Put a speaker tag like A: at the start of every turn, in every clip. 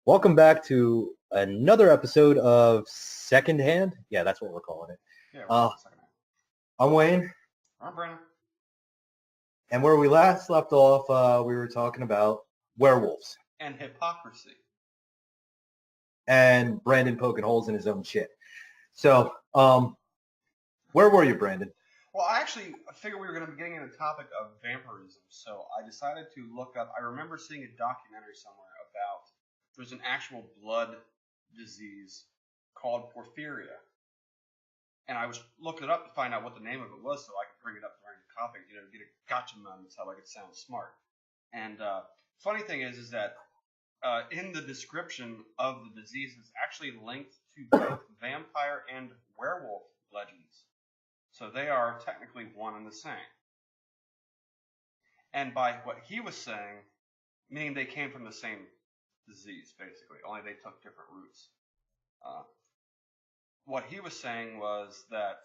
A: Welcome back to another episode of Secondhand. Yeah, that's what we're calling it.
B: Yeah,
A: Uh,
B: second hand.
A: I'm Wayne,
B: I'm Brandon.
A: and where we last left off, we were talking about werewolves
B: And hypocrisy.
A: and Brandon poking holes in his own shit. So, where were you, Brandon?
B: Well, I figured we were going to be getting into the topic of vampirism, so I decided to look up. I remember seeing a documentary somewhere about there's an actual blood disease called porphyria, and I was looking it up to find out what the name of it was, so I could bring it up during the topic, get a gotcha moment, so I could sound smart. And funny thing is that in the description of the disease, it's actually linked to both vampire and werewolf legends. So they are technically one and the same. And by what he was saying, meaning they came from the same disease, basically, only they took different routes. What he was saying was that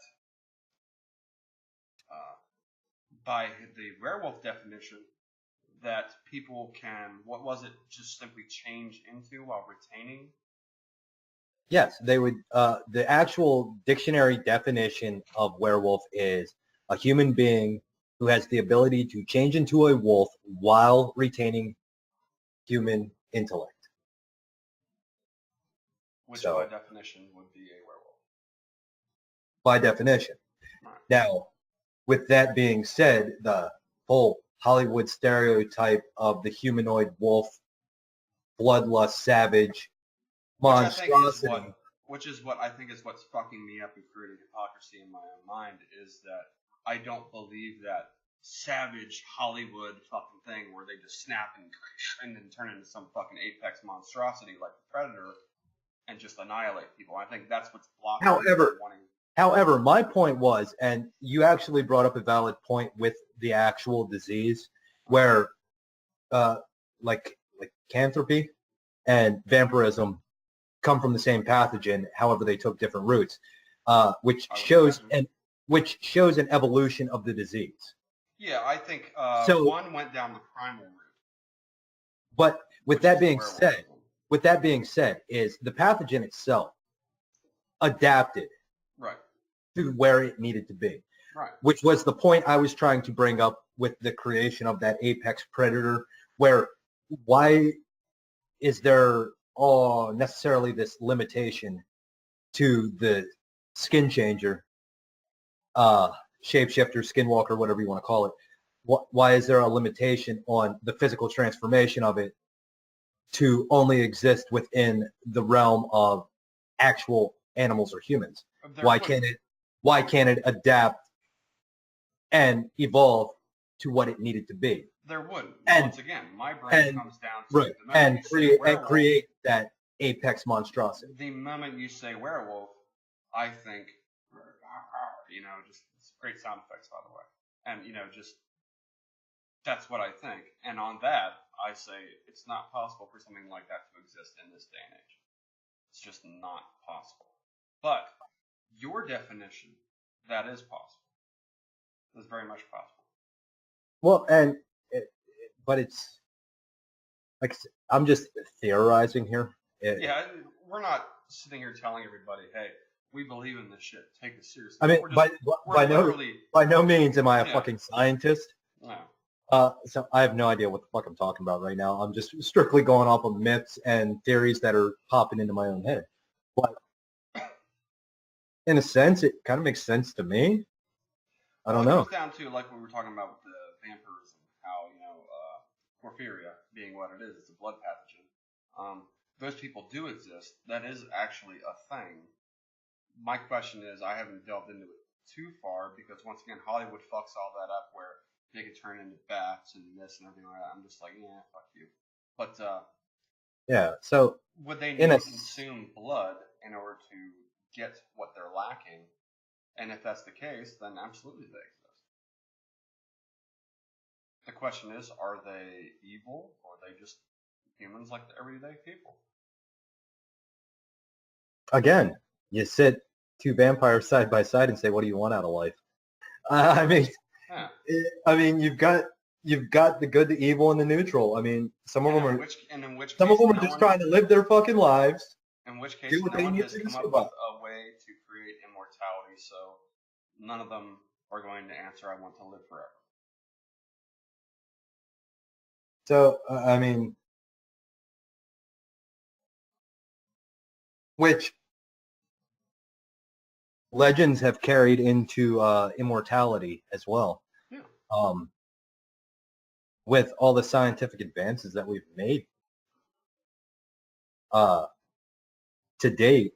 B: by the werewolf definition, that people can, what was it, just simply change into while retaining?
A: Yes, they would. The actual dictionary definition of werewolf is a human being who has the ability to change into a wolf while retaining human intellect.
B: Which by definition would be a werewolf.
A: By definition.
B: Right.
A: Now, with that being said, the whole Hollywood stereotype of the humanoid wolf, bloodlust, savage, monstrosity.
B: Which is what I think is what's fucking me up and creating hypocrisy in my own mind, is that I don't believe that savage Hollywood fucking thing where they just snap and then turn into some fucking apex monstrosity like the Predator and just annihilate people. I think that's what's blocking.
A: However, my point was, and you actually brought up a valid point with the actual disease, where like lycanthropy and vampirism come from the same pathogen. However, they took different routes, which shows an evolution of the disease.
B: Yeah, I think one went down the primal route.
A: But with that being said, is the pathogen itself adapted
B: right
A: to where it needed to be,
B: right? Which
A: was the point I was trying to bring up with the creation of that apex predator. Where why is there necessarily this limitation to the skin changer, shapeshifter, skinwalker, whatever you want to call it? Why is there a limitation on the physical transformation of it to only exist within the realm of actual animals or humans? Why can't it adapt and evolve to what it needed to be?
B: There wouldn't. Once again, my brain comes down to
A: create that apex monstrosity.
B: The moment you say werewolf, I think, just great sound effects, by the way, and just that's what I think. And on that, I say it's not possible for something like that to exist in this day and age. It's just not possible. But your definition, that is possible. It's very much possible.
A: Well, but it's like I'm just theorizing here.
B: Yeah, we're not sitting here telling everybody, "Hey, we believe in this shit. Take it seriously."
A: I mean, by no means am I a fucking scientist.
B: No.
A: So I have no idea what the fuck I'm talking about right now. I'm just strictly going off of myths and theories that are popping into my own head. But in a sense, it kind of makes sense to me. I don't know.
B: It comes down to, like we were talking about with the vampirism, how, porphyria being what it is, it's a blood pathogen. Those people do exist. That is actually a thing. My question is, I haven't delved into it too far because, once again, Hollywood fucks all that up where they could turn into bats and this and everything like that. I'm just like, yeah, fuck you. But
A: yeah, so
B: would they need to consume blood in order to get what they're lacking? And if that's the case, then absolutely they exist. The question is, are they evil or are they just humans like the everyday people?
A: Again, you sit two vampires side by side and say, what do you want out of life? I mean, you've got you've got the good, the evil, and the neutral. I mean, some of them are
B: in which
A: some
B: case
A: of them are
B: no
A: just
B: one,
A: trying to live their fucking lives.
B: in which case
A: Do what
B: no
A: they
B: one
A: need
B: has
A: to do to
B: come up
A: survive.
B: with a way to create immortality. So none of them are going to answer, "I want to live forever."
A: So I mean, which legends have carried into immortality as well.
B: Yeah.
A: Um, with all the scientific advances that we've made uh, to date,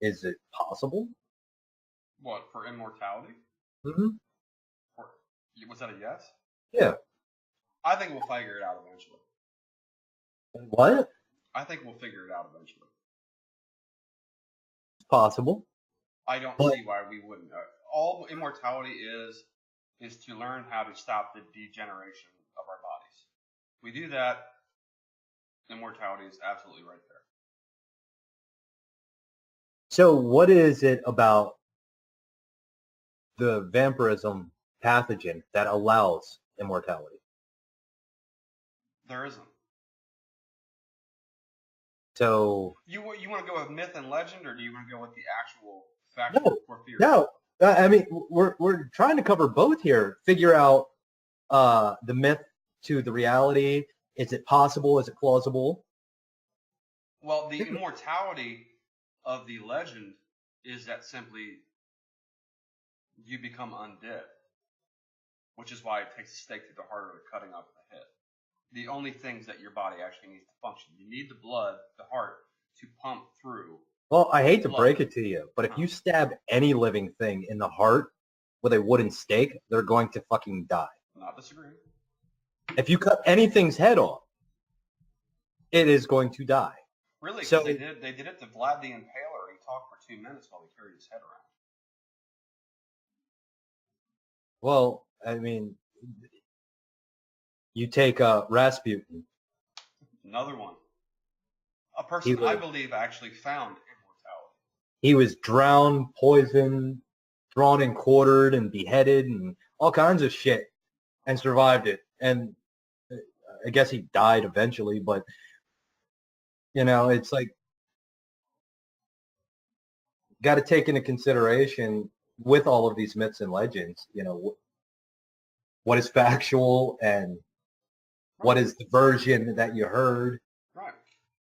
A: is it possible?
B: What, for immortality?
A: Mm-hmm.
B: For, was that a yes?
A: Yeah.
B: I think we'll figure it out eventually.
A: What?
B: I think we'll figure it out eventually.
A: It's possible.
B: I don't
A: But
B: see why we wouldn't. All immortality is to learn how to stop the degeneration of our bodies. We do that, immortality is absolutely right there.
A: so what is it about the vampirism pathogen that allows immortality?
B: There isn't.
A: So
B: You want to go with myth and legend, or do you want to go with the actual factual theory?
A: no. I mean, we're trying to cover both here. Figure out the myth to the reality. Is it possible? Is it plausible?
B: Well, the immortality of the legend is that simply you become undead, which is why it takes a stake through the heart or the cutting off the head. The only things that your body actually needs to function. You need the blood, the heart, to pump through.
A: Well, I hate to
B: blood.
A: break it to you, but if you stab any living thing in the heart with a wooden stake, they're going to fucking die.
B: Not disagreeing.
A: If you cut anything's head off, it is going to die.
B: Really?
A: So
B: they did it to Vlad the Impaler. He talked for 2 minutes while he carried his head around.
A: well, I mean, you take Rasputin.
B: Another one. A person I believe actually found immortality.
A: He was drowned, poisoned, drawn and quartered, and beheaded, and all kinds of shit, and survived it. And I guess he died eventually, but you know, it's like got to take into consideration with all of these myths and legends. You know, what is factual and what is the version that you heard,
B: right,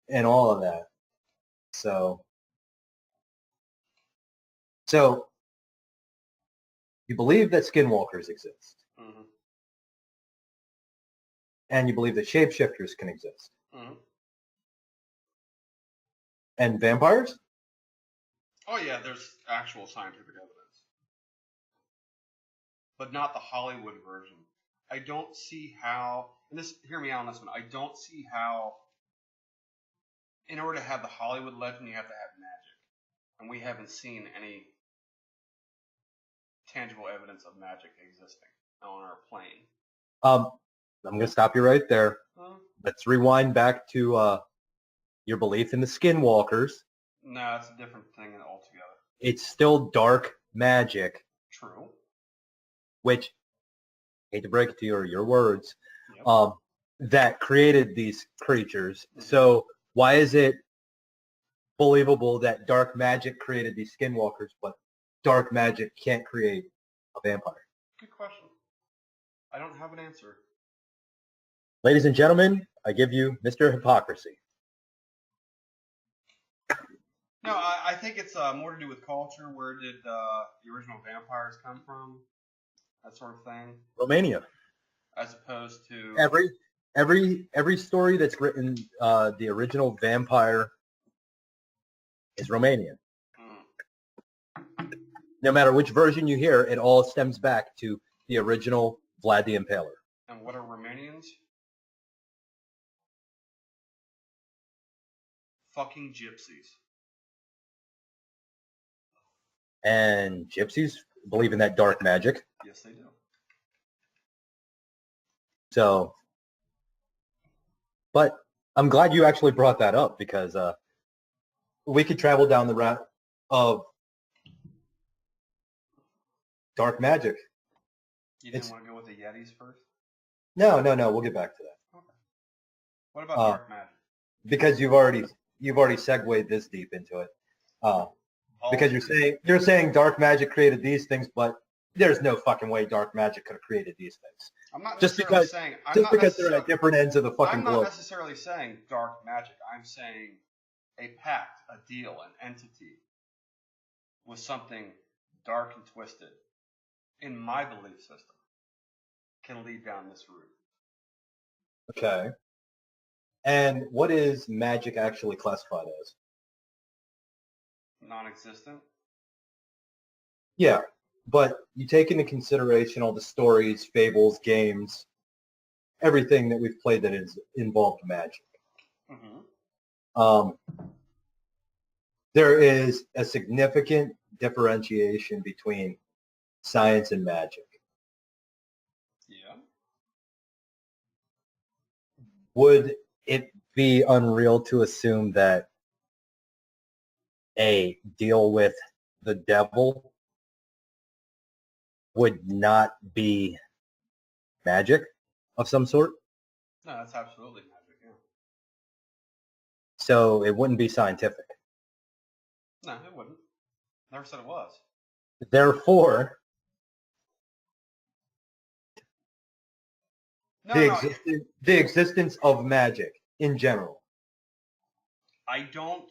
A: and all of that. So you believe that skinwalkers exist,
B: mm-hmm.
A: and you believe that shapeshifters can exist,
B: Mm-hmm.
A: and vampires.
B: Oh yeah, there's actual scientific evidence, but not the Hollywood version. I don't see how. And this, hear me out on this one. I don't see how. In order to have the Hollywood legend, you have to have magic, and we haven't seen any tangible evidence of magic existing on our plane.
A: I'm going to stop you right there. Let's rewind back to your belief in the skinwalkers.
B: No, it's a different thing altogether.
A: It's still dark magic.
B: True.
A: Which, hate to break it to you, or your words,
B: Yep.
A: That created these creatures.
B: Mm-hmm.
A: So why is it believable that dark magic created these skinwalkers, but dark magic can't create a vampire?
B: Good question. I don't have an answer.
A: Ladies and gentlemen, I give you Mr. Hypocrisy.
B: No, I think it's more to do with culture. Where did the original vampires come from? That sort of thing.
A: Romania.
B: As opposed to
A: every story that's written, the original vampire is Romanian. No matter which version you hear, it all stems back to the original Vlad the Impaler.
B: And what are Romanians? Fucking gypsies.
A: And gypsies believe in that dark magic.
B: Yes, they do.
A: So, but I'm glad you actually brought that up, because we could travel down the route of dark magic.
B: You
A: It's
B: didn't want to go with the Yetis first?
A: no. We'll get back to that.
B: Okay. What about dark magic?
A: Because you've already segued this deep into it. Because you're saying dark magic created these things, but there's no fucking way dark magic could have created these things.
B: I'm not
A: Just
B: necessarily
A: because
B: saying
A: they're at different ends of the fucking
B: I'm not
A: globe.
B: necessarily saying dark magic. I'm saying a pact, a deal, an entity with something dark and twisted, in my belief system, can lead down this route.
A: Okay. And what is magic actually classified as?
B: Non-existent?
A: Yeah, but you take into consideration all the stories, fables, games, everything that we've played that has involved magic.
B: Mm-hmm.
A: There is a significant differentiation between science and magic.
B: Yeah.
A: Would it be unreal to assume that a deal with the devil would not be magic of some sort?
B: No, that's absolutely magic, yeah.
A: So it wouldn't be scientific.
B: No, it wouldn't. Never said it was.
A: Therefore, the existence of magic in general.
B: I don't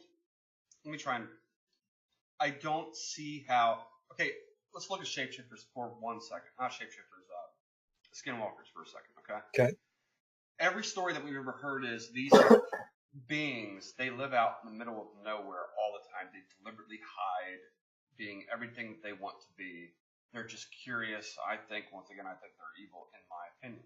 B: see how. Okay, let's look at shapeshifters for 1 second. Not shapeshifters, skinwalkers for a second, okay?
A: Okay.
B: Every story that we've ever heard is these beings, they live out in the middle of nowhere all the time. They deliberately hide being everything that they want to be. They're just curious. I think they're evil, in my opinion.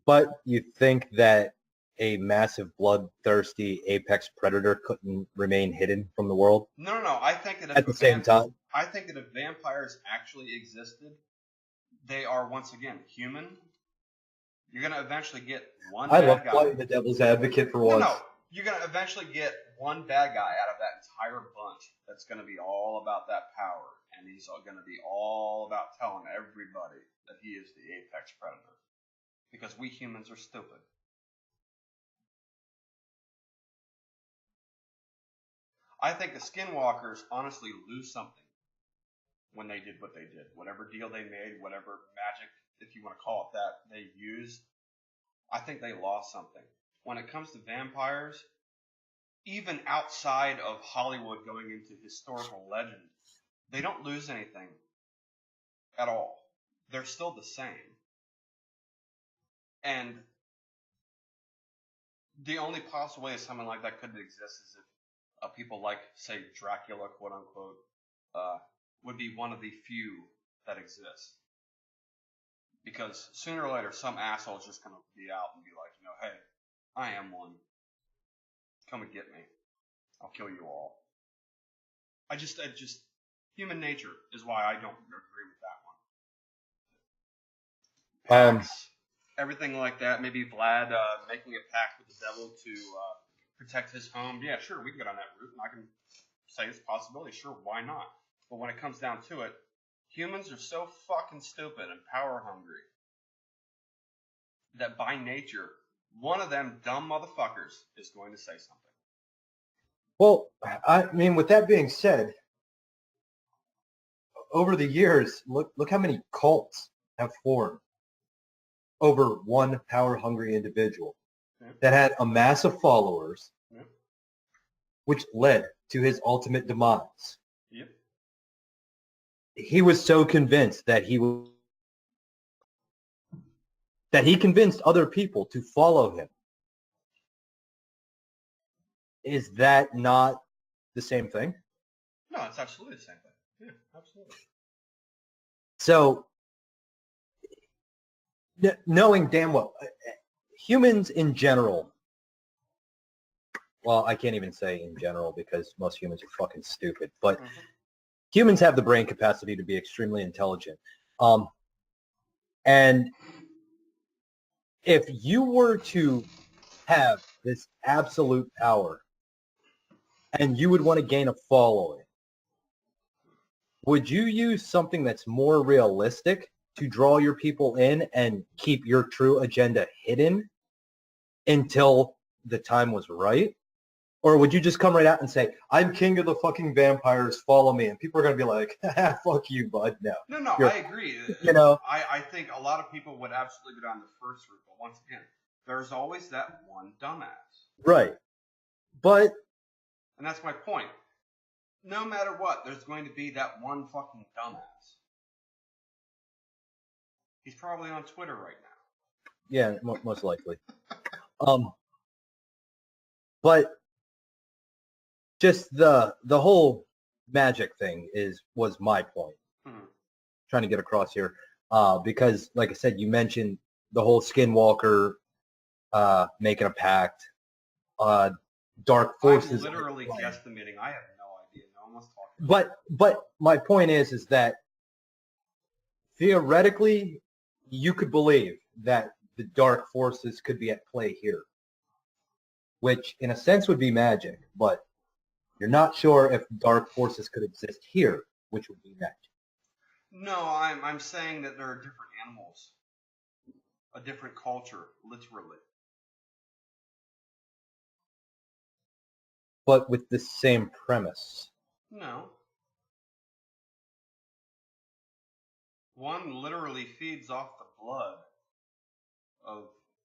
A: But you think that a massive bloodthirsty apex predator couldn't remain hidden from the world?
B: No. I think that
A: at the same time.
B: I think that if vampires actually existed, they are once again human. You're gonna eventually get one
A: I
B: bad
A: love
B: guy.
A: playing the devil's advocate for once.
B: No. You're gonna eventually get one bad guy out of that entire bunch that's gonna be all about that power, and he's gonna be all about telling everybody that he is the apex predator. Because we humans are stupid. I think the skinwalkers honestly lose something when they did what they did. Whatever deal they made, whatever magic, if you want to call it that, they used, I think they lost something. When it comes to vampires, even outside of Hollywood going into historical legend, they don't lose anything at all. They're still the same. And the only possible way something like that could exist is if people like, say, Dracula, quote unquote, would be one of the few that exist. Because sooner or later, some asshole is just going to be out and be like, hey, I am one. Come and get me. I'll kill you all. I just human nature is why I don't agree with that one. Pacts, everything like that. Maybe Vlad making a pact with the devil to protect his home. Yeah, sure, we can get on that route, and I can say it's a possibility. Sure, why not? But when it comes down to it, humans are so fucking stupid and power hungry that by nature, one of them dumb motherfuckers is going to say something.
A: Well, I mean, with that being said, over the years, look how many cults have formed over one power-hungry individual that had a mass of followers, which led to his ultimate demise.
B: Yep.
A: He was so convinced that he convinced other people to follow him. Is that not the same thing?
B: No, it's absolutely the same thing. Yeah, absolutely.
A: So, knowing damn well, humans in general, well, I can't even say in general because most humans are fucking stupid, but humans have the brain capacity to be extremely intelligent. And if you were to have this absolute power and you would want to gain a following, would you use something that's more realistic to draw your people in and keep your true agenda hidden until the time was right? Or would you just come right out and say, I'm king of the fucking vampires, follow me? And people are going to be like, fuck you, bud. No.
B: No,
A: You're,
B: I agree.
A: you know,
B: I think a lot of people would absolutely go down the first route, but once again, there's always that one dumbass.
A: right. But,
B: And that's my point. No matter what, there's going to be that one fucking dumbass. He's probably on Twitter right now.
A: yeah, most likely. But just the whole magic thing was my point. Trying to get across here. Because, like I said, you mentioned the whole Skinwalker making a pact. Dark forces.
B: I'm literally guesstimating. I have no idea. No one was talking.
A: But my point is that theoretically, you could believe that the dark forces could be at play here, which in a sense would be magic, but you're not sure if dark forces could exist here, which would be magic.
B: No, I'm saying that there are different animals, a different culture, literally.
A: But with the same premise.
B: No. One literally feeds off the blood of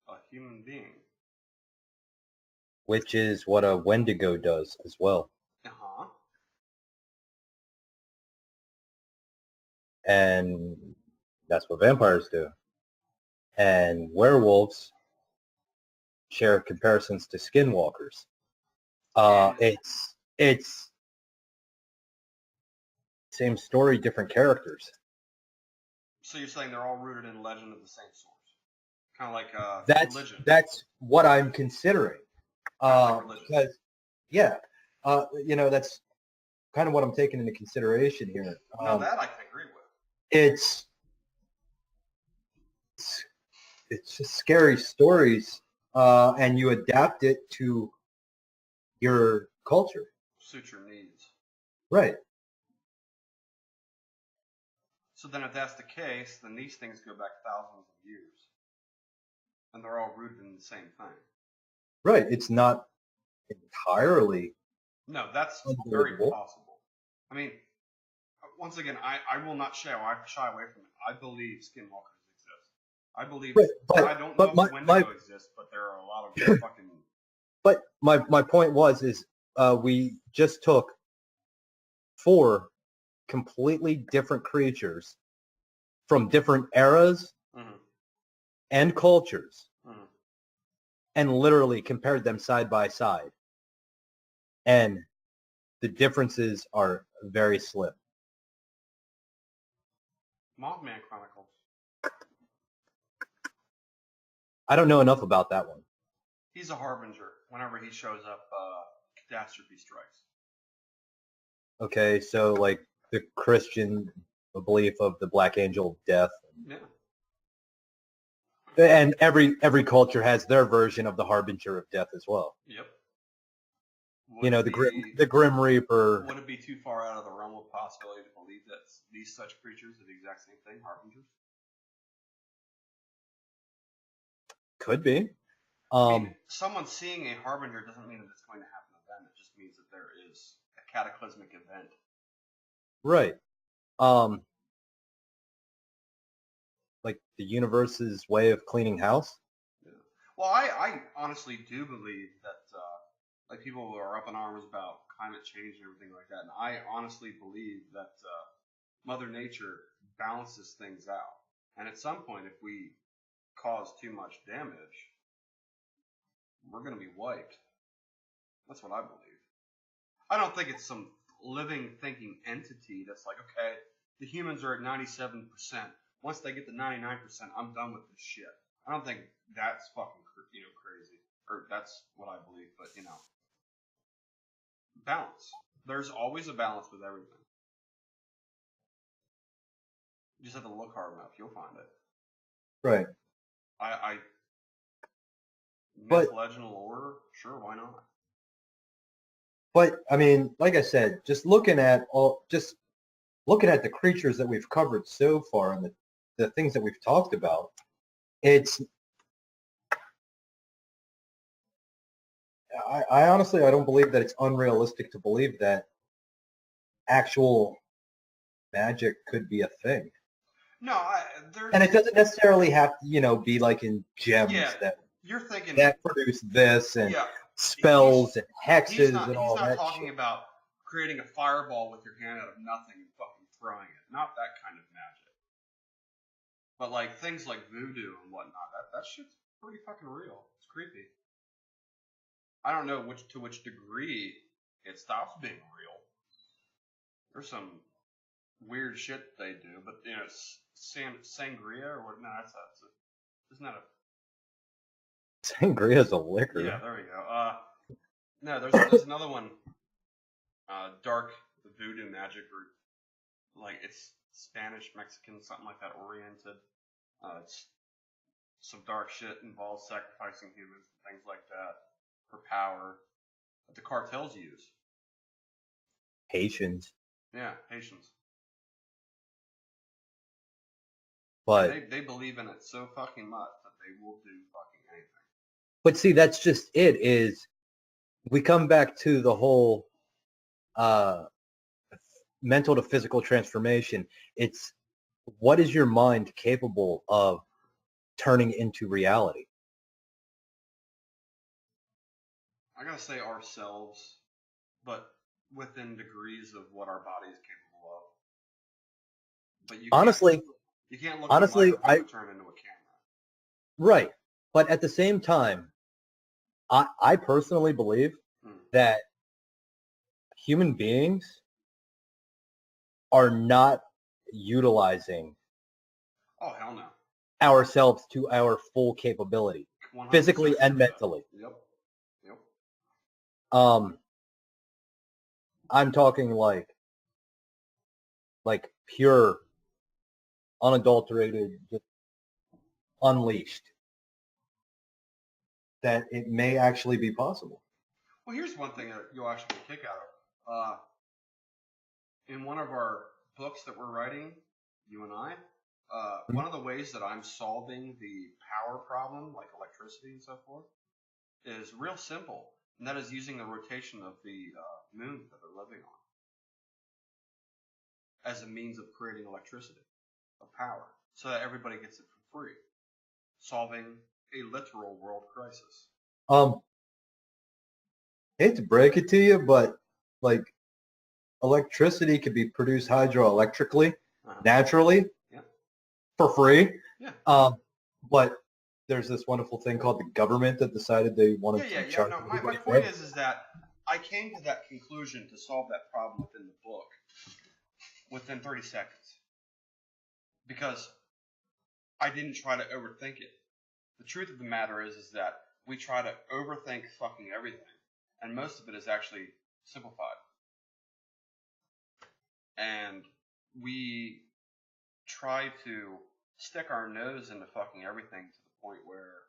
B: a human being.
A: Which is what a Wendigo does as well.
B: Uh-huh.
A: And that's what vampires do. And werewolves share comparisons to skinwalkers. It's same story, different characters.
B: So you're saying they're all rooted in legend of the same source, kind of like religion.
A: That's what I'm considering.
B: Like
A: because that's kind of what I'm taking into consideration here.
B: No, that I can agree with.
A: It's just scary stories, and you adapt it to your culture.
B: Suit your needs.
A: Right.
B: So then if that's the case, then these things go back thousands of years. And they're all rooted in the same thing.
A: Right. It's not entirely.
B: No, that's very possible. I mean, once again, I will not shy away from it. I believe skinwalkers exist. I believe, I don't know if Wendigo exists, but there are a lot of fucking...
A: But my point is we just took 4 completely different creatures from different eras and cultures and literally compared them side by side. And the differences are very slim.
B: Mothman Chronicles.
A: I don't know enough about that one.
B: He's a harbinger. Whenever he shows up, catastrophe strikes.
A: Okay, so like the Christian belief of the Black Angel of Death.
B: Yeah.
A: And every culture has their version of the Harbinger of Death as well.
B: Yep.
A: The Grim Reaper.
B: Would it be too far out of the realm of possibility to believe that these such creatures are the exact same thing, harbingers?
A: Could be.
B: I mean, someone seeing a harbinger doesn't mean that it's going to happen to them. It just means that there is a cataclysmic event.
A: Right. Like the universe's way of cleaning house?
B: Yeah. Well, I honestly do believe that like people are up in arms about climate change and everything like that, and I honestly believe that Mother Nature balances things out. And at some point, if we cause too much damage, we're going to be wiped. That's what I believe. I don't think it's some living, thinking entity that's like, okay, the humans are at 97%. Once they get to 99%, I'm done with this shit. I don't think that's fucking crazy. Or that's what I believe, but balance. There's always a balance with everything. You just have to look hard enough. You'll find it.
A: Right.
B: Myth, legend, lore, sure, why not?
A: But I mean, like I said, just looking at looking at the creatures that we've covered so far and the things that we've talked about, it's I honestly I don't believe that it's unrealistic to believe that actual magic could be a thing.
B: No, there's.
A: And it doesn't necessarily have to, be like in gems
B: Yeah,
A: that
B: you're thinking.
A: produce this and
B: Yeah,
A: spells and hexes
B: he's not.
A: and
B: He's
A: all
B: not
A: that
B: talking
A: shit.
B: about creating a fireball with your hand out of nothing and fucking throwing it. Not that kind of magic. But like things like voodoo and whatnot, that shit's pretty fucking real. It's creepy. I don't know to which degree it stops being real. There's some weird shit they do, but sangria or what? No, isn't that a
A: Sangria's a liquor.
B: Yeah, there we go. No, there's another one. Dark voodoo magic, or like it's Spanish, Mexican, something like that, oriented. It's some dark shit involves sacrificing humans and things like that for power that the cartels use.
A: Haitians.
B: Yeah, Haitians.
A: But
B: they believe in it so fucking much that they will do fucking anything.
A: But see, that's just it. Is we come back to the whole mental to physical transformation. It's what is your mind capable of turning into reality?
B: I gotta say ourselves, but within degrees of what our body is capable of. But you can't look
A: honestly,
B: at a microphone and turn it into a camera.
A: Right. But at the same time, I personally believe that human beings are not utilizing
B: Oh, hell no.
A: ourselves to our full capability,
B: 100%
A: physically and mentally.
B: Yep.
A: I'm talking like pure, unadulterated, just unleashed. That it may actually be possible.
B: Well, here's one thing that you'll actually get a kick out of. In one of our books that we're writing, you and I, one of the ways that I'm solving the power problem, like electricity and so forth, is real simple, and that is using the rotation of the moon that they're living on as a means of creating electricity, of power, so that everybody gets it for free, solving a literal world crisis.
A: Hate to break it to you, but like electricity can be produced hydroelectrically, naturally, for free.
B: Yeah.
A: But there's this wonderful thing called the government that decided they wanted to charge.
B: No, my point is that I came to that conclusion to solve that problem within the book within 30 seconds. Because I didn't try to overthink it. The truth of the matter is that we try to overthink fucking everything. And most of it is actually simplified. And we try to stick our nose into fucking everything to the point where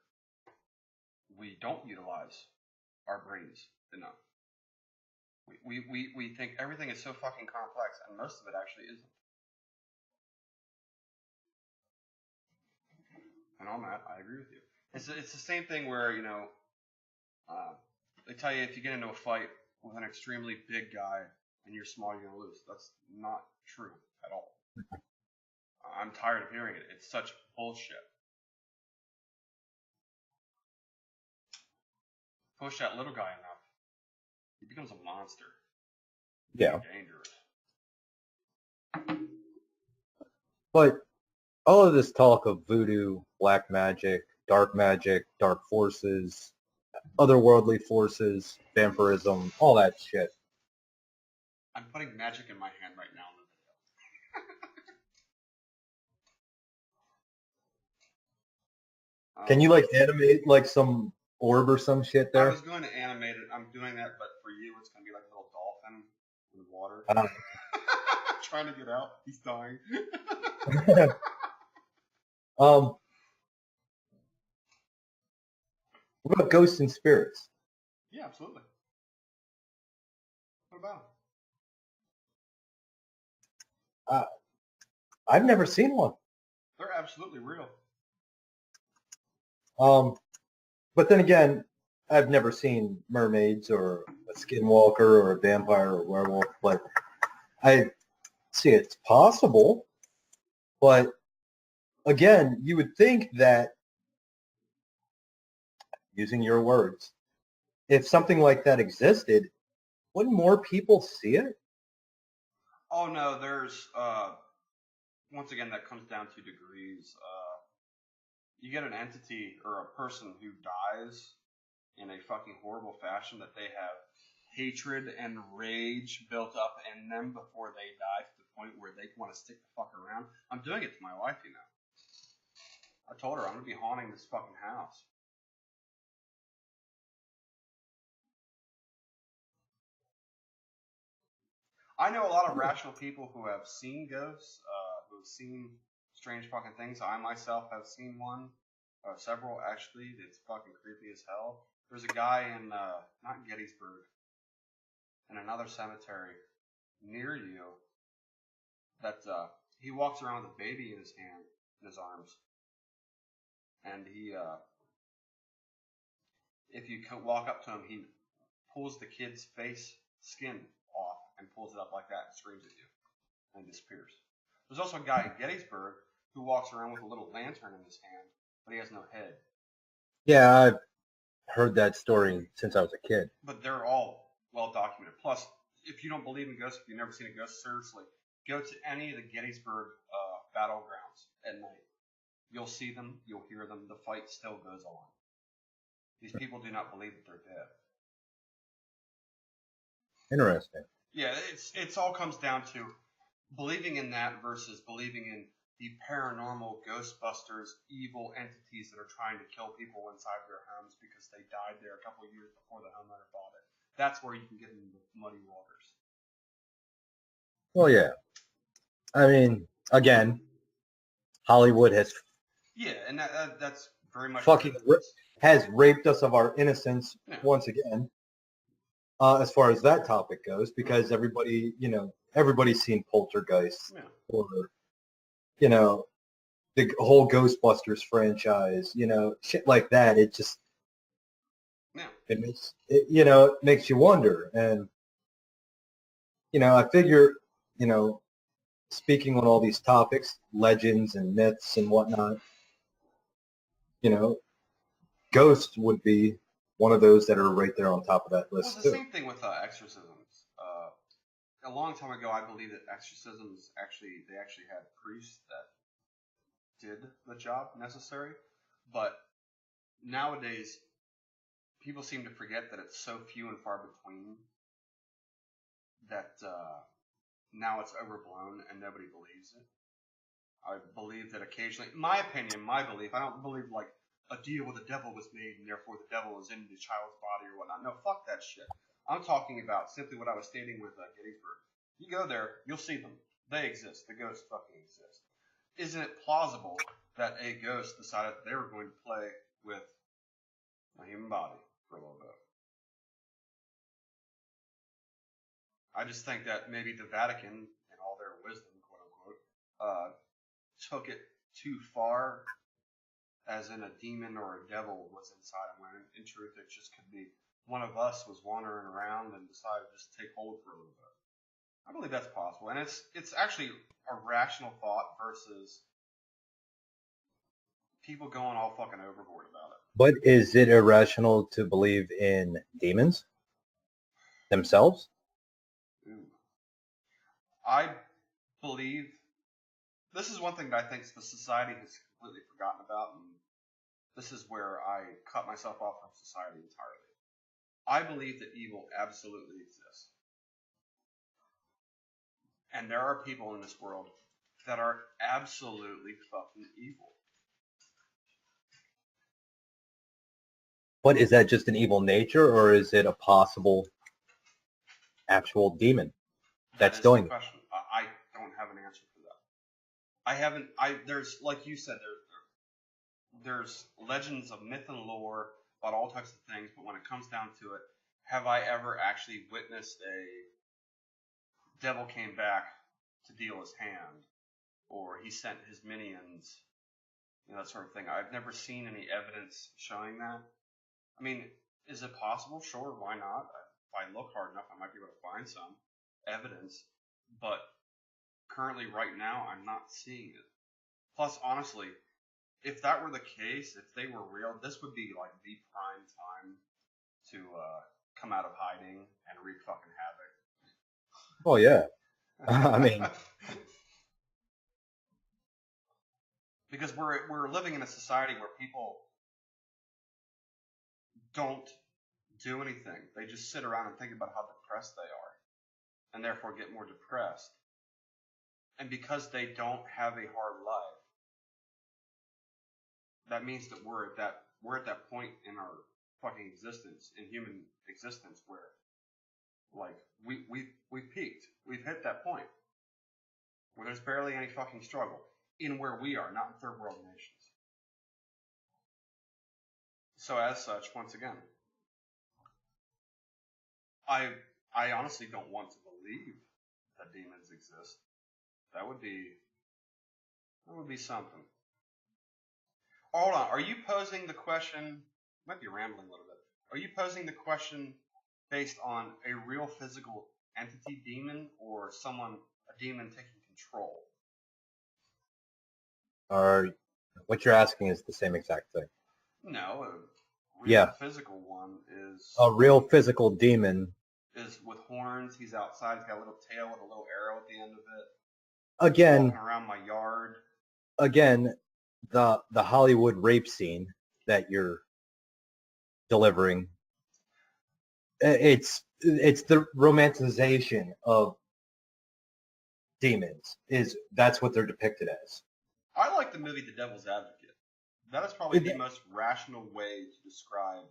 B: we don't utilize our brains enough. We think everything is so fucking complex, and most of it actually isn't. And on that, I agree with you. It's the same thing where, they tell you if you get into a fight with an extremely big guy and you're small, you're going to lose. That's not true at all. I'm tired of hearing it. It's such bullshit. Push that little guy enough, he becomes a monster.
A: Yeah.
B: Dangerous.
A: But all of this talk of voodoo, black magic, dark forces, otherworldly forces, vampirism, all that shit.
B: I'm putting magic in my hand right now.
A: Can you animate some orb or some shit there?
B: I was going to animate it. I'm doing that, but for you, it's going to be like a little dolphin in the water. Trying to get out. He's dying.
A: What about ghosts and spirits?
B: Yeah, absolutely. What about
A: I've never seen one.
B: They're absolutely real.
A: But then again, I've never seen mermaids or a skinwalker or a vampire or a werewolf. But I see it's possible. But again, you would think that, using your words, if something like that existed, wouldn't more people see it?
B: Oh no, there's once again that comes down to degrees. You get an entity or a person who dies in a fucking horrible fashion that they have hatred and rage built up in them before they die to the point where they want to stick the fuck around. I'm doing it to my wife, you know. I told her I'm gonna be haunting this fucking house. I know a lot of rational people who have seen ghosts, who have seen strange fucking things. I myself have seen one, several actually. It's fucking creepy as hell. There's a guy in not Gettysburg, in another cemetery near you that he walks around with a baby in his hand, in his arms, and he, if you walk up to him, he pulls the kid's face skin off and pulls it up like that and screams at you and disappears. There's also a guy in Gettysburg who walks around with a little lantern in his hand, but he has no head.
A: Yeah, I've heard that story since I was a kid.
B: But they're all well documented. Plus, if you don't believe in ghosts, if you've never seen a ghost, seriously, go to any of the Gettysburg battlegrounds at night. You'll see them, you'll hear them, the fight still goes on. These people do not believe that they're dead.
A: Interesting.
B: Yeah, it's all comes down to believing in that versus believing in the paranormal, Ghostbusters, evil entities that are trying to kill people inside their homes because they died there a couple of years before the homeowner bought it. That's where you can get into muddy waters.
A: Well, yeah. I mean, again, Hollywood has
B: Yeah, and that's very much
A: fucking has raped us of our innocence once again. As far as that topic goes, because everybody, everybody's seen Poltergeist or, the whole Ghostbusters franchise, shit like that. It just, it makes you wonder. And, I figure, speaking on all these topics, legends and myths and whatnot, ghosts would be one of those that are right there on top of that list.
B: Well, the same thing with exorcisms. A long time ago, I believe that exorcisms they actually had priests that did the job necessary. But nowadays, people seem to forget that it's so few and far between that now it's overblown and nobody believes it. I believe that occasionally, my opinion, my belief, I don't believe like a deal with the devil was made and therefore the devil is in the child's body or whatnot. No, fuck that shit. I'm talking about simply what I was stating with Gettysburg. You go there, you'll see them. They exist. The ghosts fucking exist. Isn't it plausible that a ghost decided they were going to play with a human body for a little bit? I just think that maybe the Vatican, in all their wisdom, quote unquote, took it too far, as in a demon or a devil was inside of when in truth it just could be one of us was wandering around and decided to just take hold for a little bit. I believe that's possible, and it's actually a rational thought versus people going all fucking overboard about it.
A: But is it irrational to believe in demons themselves?
B: Ooh. I believe this is one thing that I think the society has completely forgotten about, and this is where I cut myself off from society entirely. I believe that evil absolutely exists. And there are people in this world that are absolutely fucking evil.
A: But is that just an evil nature, or is it a possible actual demon that's doing it?
B: I don't have an answer for that. There's, like you said, there's legends of myth and lore about all types of things, but when it comes down to it, have I ever actually witnessed a devil came back to deal his hand, or he sent his minions, that sort of thing. I've never seen any evidence showing that. I mean, is it possible? Sure, why not? If I look hard enough, I might be able to find some evidence, but currently, right now, I'm not seeing it. Plus, honestly, if that were the case, if they were real, this would be like the prime time to come out of hiding and wreak fucking
A: Oh yeah.
B: havoc.
A: I mean,
B: because we're living in a society where people don't do anything. They just sit around and think about how depressed they are, and therefore get more depressed. And because they don't have a hard life, that means that we're at that point in our fucking existence, in human existence, where like we've peaked. We've hit that point where there's barely any fucking struggle in where we are, not in third world nations. So as such, once again, I honestly don't want to believe that demons exist. That would be something. Hold on, are you posing the question? Might be rambling a little bit. Are you posing the question based on a real physical entity demon, or a demon taking control?
A: or what you're asking is the same exact thing.
B: No, a real physical one is
A: a real physical demon.
B: Is with horns. He's outside. He's got a little tail with a little arrow at the end of it.
A: Again,
B: walking around my yard.
A: Again, the Hollywood rape scene that you're delivering. It's the romanticization of demons. That's what they're depicted as.
B: I like the movie The Devil's Advocate. That is probably the most rational way to describe.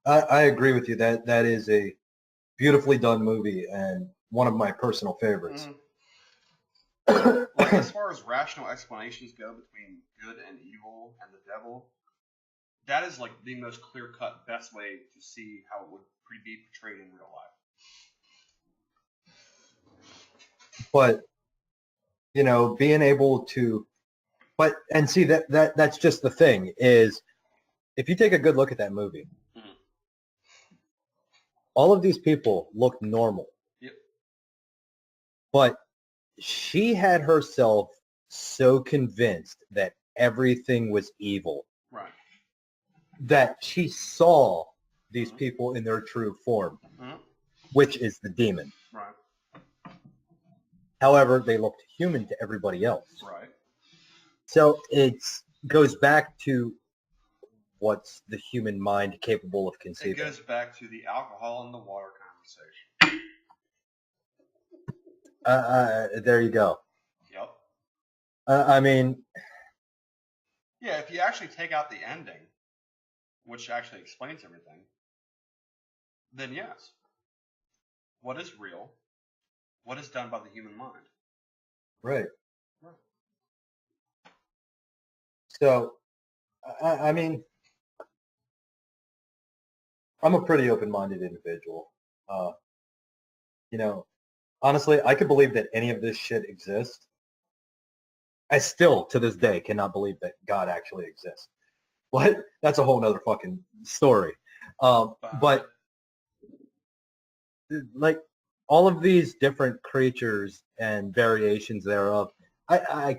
A: I agree with you. That is a beautifully done movie and one of my personal favorites.
B: Mm-hmm. Like, as far as rational explanations go between good and evil and the devil, that is like the most clear-cut, best way to see how it would be portrayed in real life.
A: But being able to, and see that's just the thing is, if you take a good look at that movie, mm-hmm. all of these people look normal.
B: Yep.
A: But she had herself so convinced that everything was evil,
B: right,
A: that she saw these
B: mm-hmm.
A: people in their true form,
B: mm-hmm.
A: which is the demon.
B: Right.
A: However, they looked human to everybody else.
B: Right.
A: So it goes back to what's the human mind capable of conceiving.
B: It goes back to the alcohol and the water conversation.
A: There you go.
B: Yep.
A: I mean...
B: Yeah, if you actually take out the ending, which actually explains everything, then yes. What is real? What is done by the human mind?
A: Right. So, I mean, I'm a pretty open-minded individual. Honestly, I could believe that any of this shit exists. I still, to this day, cannot believe that God actually exists. But that's a whole nother fucking story. But like all of these different creatures and variations thereof, I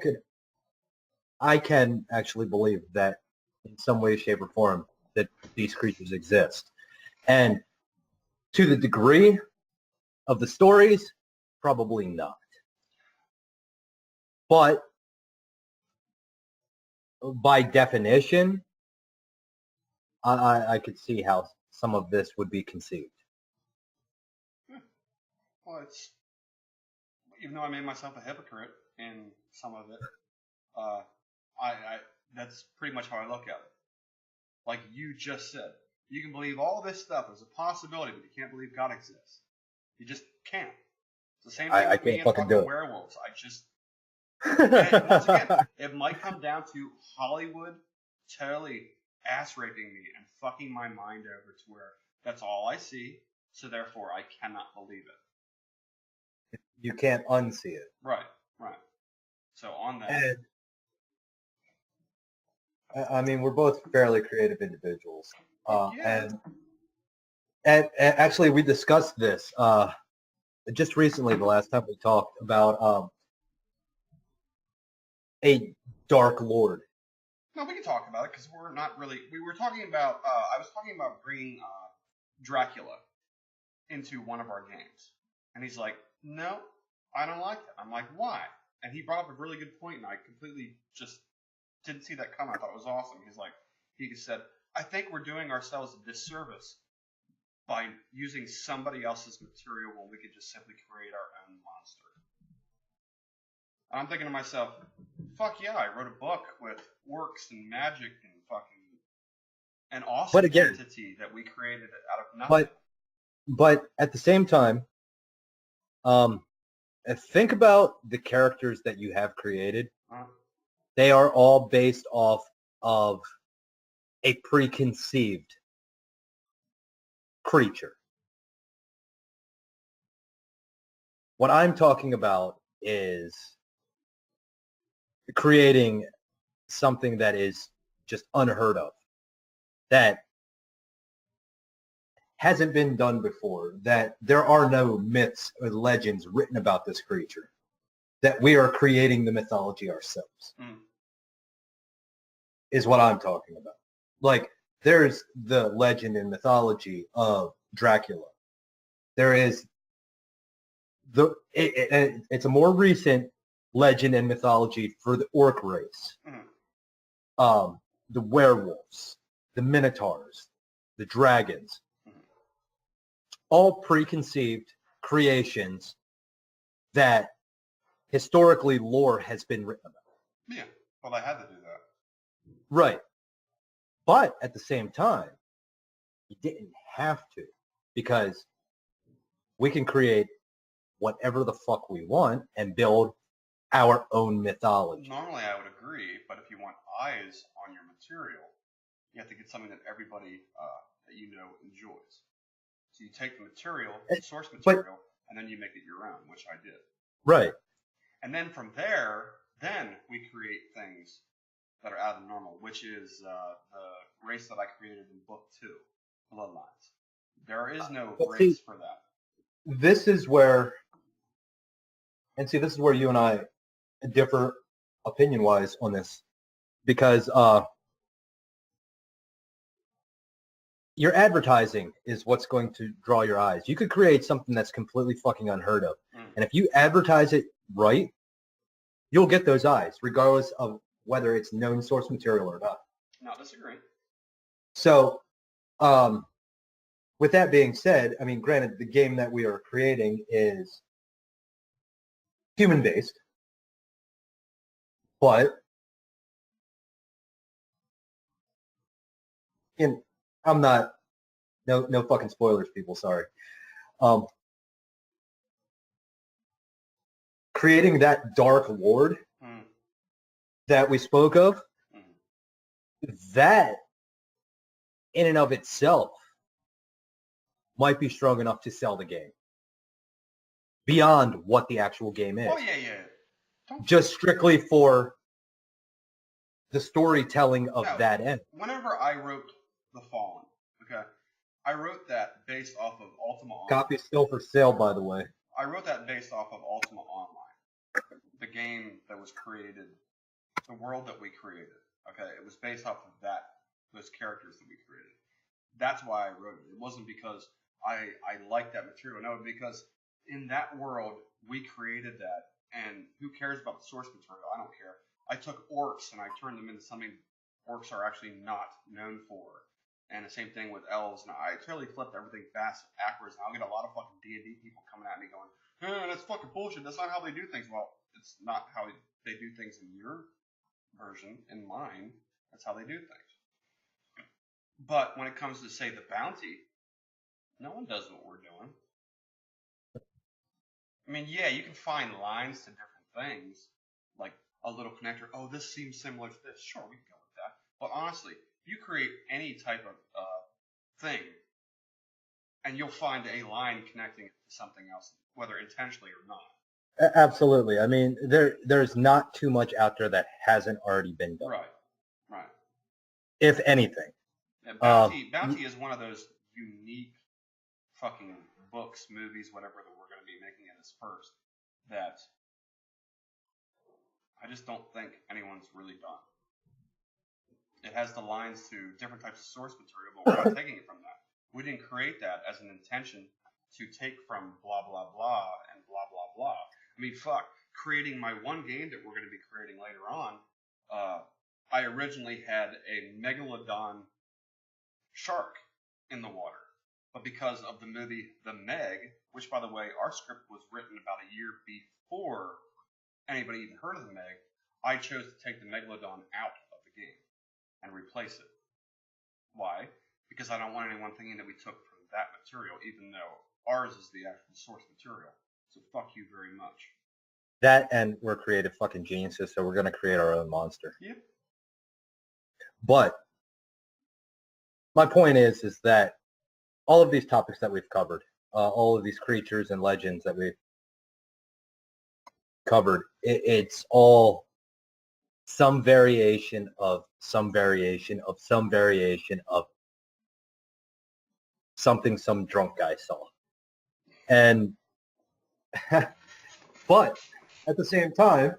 A: can actually believe that in some way, shape, or form that these creatures exist. And to the degree of the stories, probably not. But by definition, I could see how some of this would be conceived.
B: Well, even though I made myself a hypocrite in some of it, that's pretty much how I look at it. Like you just said, you can believe all this stuff. There's a possibility, but you can't believe God exists. You just can't. It's the same thing with me and fucking werewolves. Once again, it might come down to Hollywood totally ass raping me and fucking my mind over to where that's all I see, so therefore I cannot believe it.
A: You can't unsee it.
B: Right, right. So on that,
A: And I mean, we're both fairly creative individuals.
B: fuck yeah.
A: And actually, we discussed this just recently, the last time we talked about a Dark Lord.
B: No, we can talk about it because we're not really. We were talking about. I was talking about bringing Dracula into one of our games, and he's like, "No, I don't like it." I'm like, "Why?" And he brought up a really good point, and I completely just didn't see that coming. I thought it was awesome. He's like, he said, "I think we're doing ourselves a disservice by using somebody else's material when we could just simply create our own monster." And I'm thinking to myself, "Fuck yeah! I wrote a book with orcs and magic and fucking an awesome
A: But again,
B: entity that we created out of nothing."
A: but at the same time, um, think about the characters that you have created. They are all based off of a preconceived creature. What I'm talking about is creating something that is just unheard of, that hasn't been done before, that there are no myths or legends written about this creature, that we are creating the mythology ourselves, is what I'm talking about. Like, there's the legend and mythology of Dracula. There is it's a more recent legend and mythology for the orc race. The werewolves, the minotaurs, the dragons, all preconceived creations that historically lore has been written about.
B: Yeah, well, I had to do that.
A: Right. But at the same time, you didn't have to, because we can create whatever the fuck we want and build our own mythology.
B: Normally, I would agree, but if you want eyes on your material, you have to get something that everybody that you know enjoys. So you take the material, the source material, and then you make it your own, which I did.
A: Right.
B: And then from there, then we create things that are out of the normal, which is the race that I created in book 2, Bloodlines. There is no race for that.
A: This is where you and I differ opinion-wise on this, because your advertising is what's going to draw your eyes. You could create something that's completely fucking unheard of, and if you advertise it right, you'll get those eyes, regardless of whether it's known source material or not.
B: Not disagree.
A: So, with that being said, I mean, granted, the game that we are creating is human-based, but I'm not, no fucking spoilers, people, sorry. Creating that Dark Lord that we spoke of, that in and of itself might be strong enough to sell the game beyond what the actual game is.
B: Oh, yeah.
A: Just strictly for the storytelling of that end.
B: Whenever I wrote The Fallen, okay, I wrote that based off of Ultima Online.
A: Copy still for sale, by the way.
B: I wrote that based off of Ultima Online, the game that was created, the world that we created. Okay, it was based off of those characters that we created. That's why I wrote it. It wasn't because I liked that material. No, because in that world we created that, and who cares about the source material? I don't care. I took orcs and I turned them into something orcs are actually not known for. And the same thing with elves. And I totally flipped everything backwards. And I'll get a lot of fucking D&D people coming at me going, that's fucking bullshit. That's not how they do things. Well, it's not how they do things in your version. In mine, that's how they do things. But when it comes to, say, the bounty, no one does what we're doing. I mean, yeah, you can find lines to different things, like a little connector. Oh, this seems similar to this. Sure, we can go with that. But honestly, you create any type of thing, and you'll find a line connecting it to something else, whether intentionally or not.
A: Absolutely. I mean, there's not too much out there that hasn't already been done.
B: Right. Right.
A: If anything.
B: Yeah, Bounty is one of those unique fucking books, movies, whatever that we're going to be making it as first, that I just don't think anyone's really done. It has the lines to different types of source material, but we're not taking it from that. We didn't create that as an intention to take from blah, blah, blah, and blah, blah, blah. I mean, fuck, creating my one game that we're going to be creating later on, I originally had a megalodon shark in the water. But because of the movie The Meg, which, by the way, our script was written about a year before anybody even heard of The Meg, I chose to take the megalodon out of the game and replace it. Why? Because I don't want anyone thinking that we took from that material, even though ours is the actual source material. So fuck you very much.
A: That, and we're creative fucking geniuses, so we're going to create our own monster.
B: Yep.
A: But my point is that all of these topics that we've covered, all of these creatures and legends that we've covered, it's all some variation of some variation of some variation of something some drunk guy saw. And, but at the same time,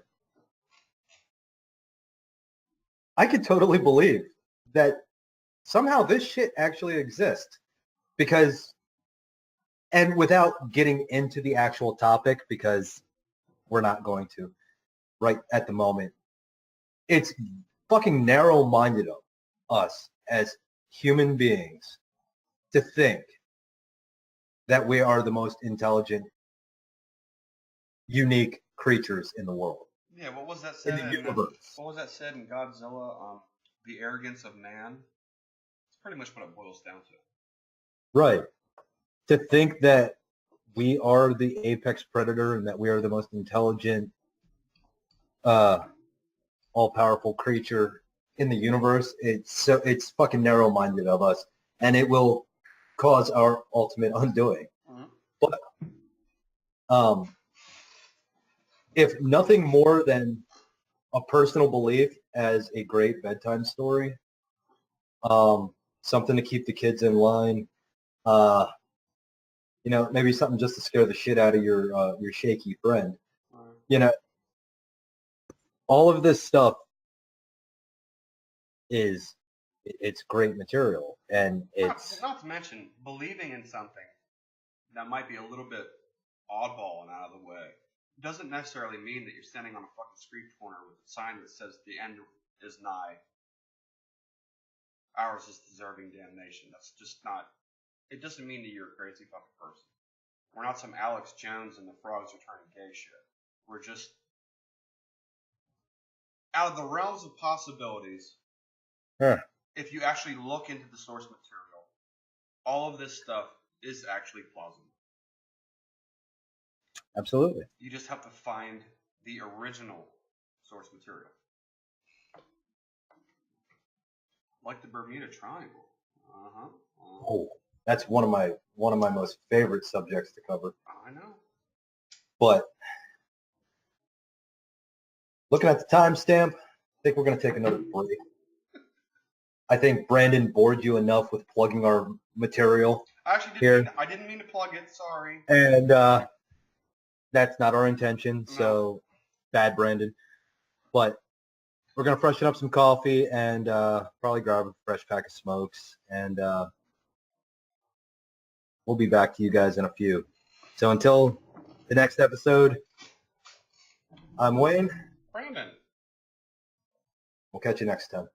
A: I could totally believe that somehow this shit actually exists. Because, and without getting into the actual topic, because we're not going to right at the moment, it's fucking narrow-minded of us as human beings to think that we are the most intelligent, unique creatures in the world.
B: Yeah, what was that said
A: in the universe?
B: What was that said in Godzilla? The arrogance of man. It's pretty much what it boils down to.
A: Right. To think that we are the apex predator and that we are the most intelligent, all-powerful creature in the universe, it's fucking narrow-minded of us, and it will cause our ultimate undoing. Mm-hmm. But if nothing more than a personal belief as a great bedtime story, something to keep the kids in line, you know, maybe something just to scare the shit out of your shaky friend. You know, all of this stuff it's great material, and it's
B: not to mention believing in something that might be a little bit oddball and out of the way doesn't necessarily mean that you're standing on a fucking street corner with a sign that says the end is nigh. Ours is deserving damnation. That's just not. It doesn't mean that you're a crazy fucking person. We're not some Alex Jones and the frogs are turning gay shit. We're just out of the realms of possibilities.
A: Huh.
B: If you actually look into the source material, all of this stuff is actually plausible.
A: Absolutely.
B: You just have to find the original source material. Like the Bermuda Triangle.
A: Oh, that's one of my most favorite subjects to cover.
B: I know.
A: But looking at the timestamp, I think we're going to take another break. I think Brandon bored you enough with plugging our material.
B: I didn't mean to plug it. Sorry.
A: And that's not our intention. No. So bad, Brandon. But we're going to freshen up some coffee and probably grab a fresh pack of smokes. And we'll be back to you guys in a few. So until the next episode, I'm Wayne.
B: Brandon.
A: We'll catch you next time.